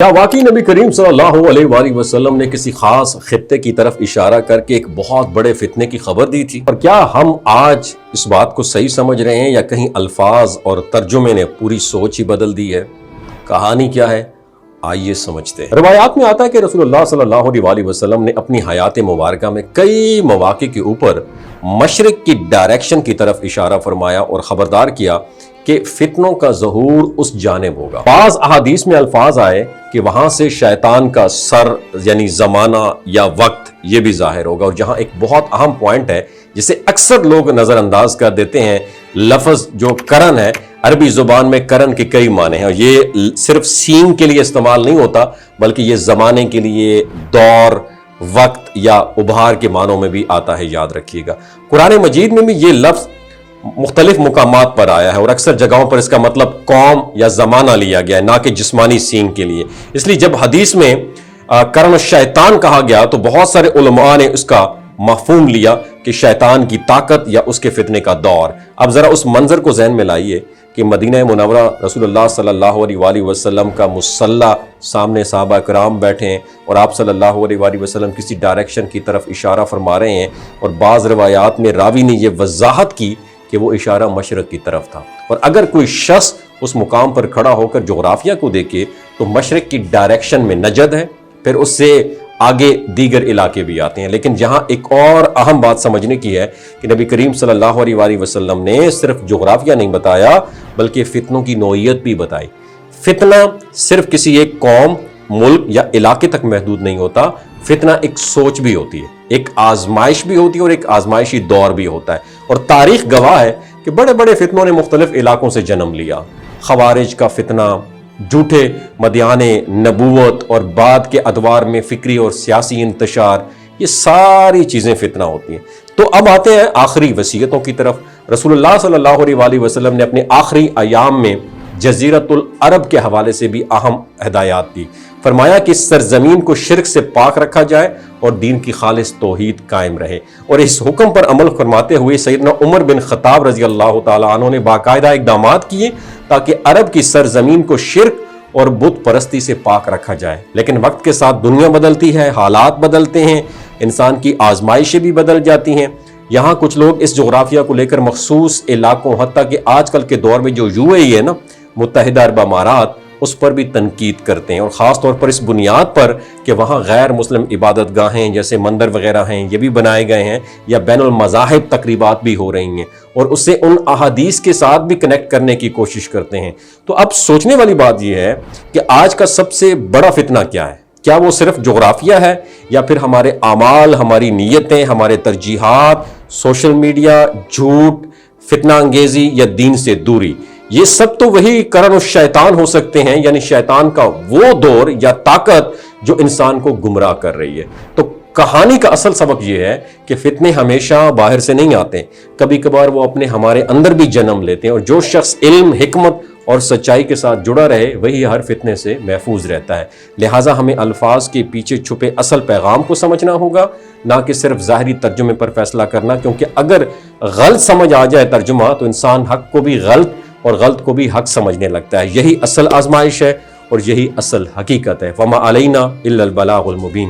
کیا واقعی نبی کریم صلی اللہ علیہ وآلہ وسلم نے کسی خاص خطے کی طرف اشارہ کر کے ایک بہت بڑے فتنے کی خبر دی تھی؟ اور کیا ہم آج اس بات کو صحیح سمجھ رہے ہیں یا کہیں الفاظ اور ترجمے نے پوری سوچ ہی بدل دی ہے؟ کہانی کیا ہے؟ آئیے سمجھتے ہیں۔ روایات میں آتا ہے کہ رسول اللہ صلی اللہ علیہ وآلہ وسلم نے اپنی حیات مبارکہ میں کئی مواقع کے اوپر مشرق کی ڈائریکشن کی طرف اشارہ فرمایا اور خبردار کیا کہ فتنوں کا ظہور اس جانب ہوگا۔ بعض احادیث میں الفاظ آئے کہ وہاں سے شیطان کا سر یعنی زمانہ یا وقت یہ بھی ظاہر ہوگا، اور جہاں ایک بہت اہم پوائنٹ ہے جسے اکثر لوگ نظر انداز کر دیتے ہیں، لفظ جو کرن ہے، عربی زبان میں کرن کے کئی معنی ہیں، اور یہ صرف سین کے لیے استعمال نہیں ہوتا بلکہ یہ زمانے کے لیے، دور، وقت یا ابھار کے معنوں میں بھی آتا ہے، یاد رکھیے گا۔ قرآن مجید میں بھی یہ لفظ مختلف مقامات پر آیا ہے اور اکثر جگہوں پر اس کا مطلب قوم یا زمانہ لیا گیا ہے، نہ کہ جسمانی سین کے لیے۔ اس لیے جب حدیث میں کرن الشیطان کہا گیا تو بہت سارے علماء نے اس کا مفہوم لیا کہ شیطان کی طاقت یا اس کے فتنے کا دور۔ اب ذرا اس منظر کو ذہن میں لائیے کہ مدینہ منورہ رسول اللہ صلی اللہ علیہ وآلہ وسلم کا مصلی، سامنے صحابہ کرام بیٹھے ہیں اور آپ صلی اللہ علیہ وآلہ وسلم کسی ڈائریکشن کی طرف اشارہ فرما رہے ہیں، اور بعض روایات میں راوی نے یہ وضاحت کی کہ وہ اشارہ مشرق کی طرف تھا۔ اور اگر کوئی شخص اس مقام پر کھڑا ہو کر جغرافیہ کو دیکھے تو مشرق کی ڈائریکشن میں نجد ہے، پھر اس سے آگے دیگر علاقے بھی آتے ہیں۔ لیکن جہاں ایک اور اہم بات سمجھنے کی ہے کہ نبی کریم صلی اللہ علیہ وآلہ وسلم نے صرف جغرافیہ نہیں بتایا بلکہ فتنوں کی نوعیت بھی بتائی۔ فتنہ صرف کسی ایک قوم، ملک یا علاقے تک محدود نہیں ہوتا، فتنہ ایک سوچ بھی ہوتی ہے، ایک آزمائش بھی ہوتی ہے اور ایک آزمائشی دور بھی ہوتا ہے۔ اور تاریخ گواہ ہے کہ بڑے بڑے فتنوں نے مختلف علاقوں سے جنم لیا۔ خوارج کا فتنہ، جھوٹے مدعیان نبوت اور بعد کے ادوار میں فکری اور سیاسی انتشار، یہ ساری چیزیں فتنہ ہوتی ہیں۔ تو اب آتے ہیں آخری وصیتوں کی طرف۔ رسول اللہ صلی اللہ علیہ وآلہ وسلم نے اپنے آخری ایام میں جزیرۃ العرب کے حوالے سے بھی اہم ہدایات دی۔ فرمایا کہ اس سرزمین کو شرک سے پاک رکھا جائے اور دین کی خالص توحید قائم رہے، اور اس حکم پر عمل فرماتے ہوئے سیدنا عمر بن خطاب رضی اللہ تعالیٰ عنہ نے باقاعدہ اقدامات کیے تاکہ عرب کی سرزمین کو شرک اور بت پرستی سے پاک رکھا جائے۔ لیکن وقت کے ساتھ دنیا بدلتی ہے، حالات بدلتے ہیں، انسان کی آزمائشیں بھی بدل جاتی ہیں۔ یہاں کچھ لوگ اس جغرافیہ کو لے کر مخصوص علاقوں، حتیٰ کہ آج کل کے دور میں جو UAE ہے نا، متحدہ عرب امارات، اس پر بھی تنقید کرتے ہیں، اور خاص طور پر اس بنیاد پر کہ وہاں غیر مسلم عبادت گاہیں جیسے مندر وغیرہ ہیں یہ بھی بنائے گئے ہیں، یا بین المذاہب تقریبات بھی ہو رہی ہیں، اور اسے ان احادیث کے ساتھ بھی کنیکٹ کرنے کی کوشش کرتے ہیں۔ تو اب سوچنے والی بات یہ ہے کہ آج کا سب سے بڑا فتنہ کیا ہے؟ کیا وہ صرف جغرافیہ ہے، یا پھر ہمارے اعمال، ہماری نیتیں، ہمارے ترجیحات، سوشل میڈیا، جھوٹ، فتنہ انگیزی یا دین سے دوری؟ یہ سب تو وہی کرن الشیطان ہو سکتے ہیں، یعنی شیطان کا وہ دور یا طاقت جو انسان کو گمراہ کر رہی ہے۔ تو کہانی کا اصل سبق یہ ہے کہ فتنے ہمیشہ باہر سے نہیں آتے، کبھی کبھار وہ اپنے ہمارے اندر بھی جنم لیتے ہیں، اور جو شخص علم، حکمت اور سچائی کے ساتھ جڑا رہے وہی ہر فتنے سے محفوظ رہتا ہے۔ لہٰذا ہمیں الفاظ کے پیچھے چھپے اصل پیغام کو سمجھنا ہوگا، نہ کہ صرف ظاہری ترجمے پر فیصلہ کرنا، کیونکہ اگر غلط سمجھ آ جائے ترجمہ تو انسان حق کو بھی غلط اور غلط کو بھی حق سمجھنے لگتا ہے۔ یہی اصل آزمائش ہے اور یہی اصل حقیقت ہے۔ وما علینا الا البلاغ المبین۔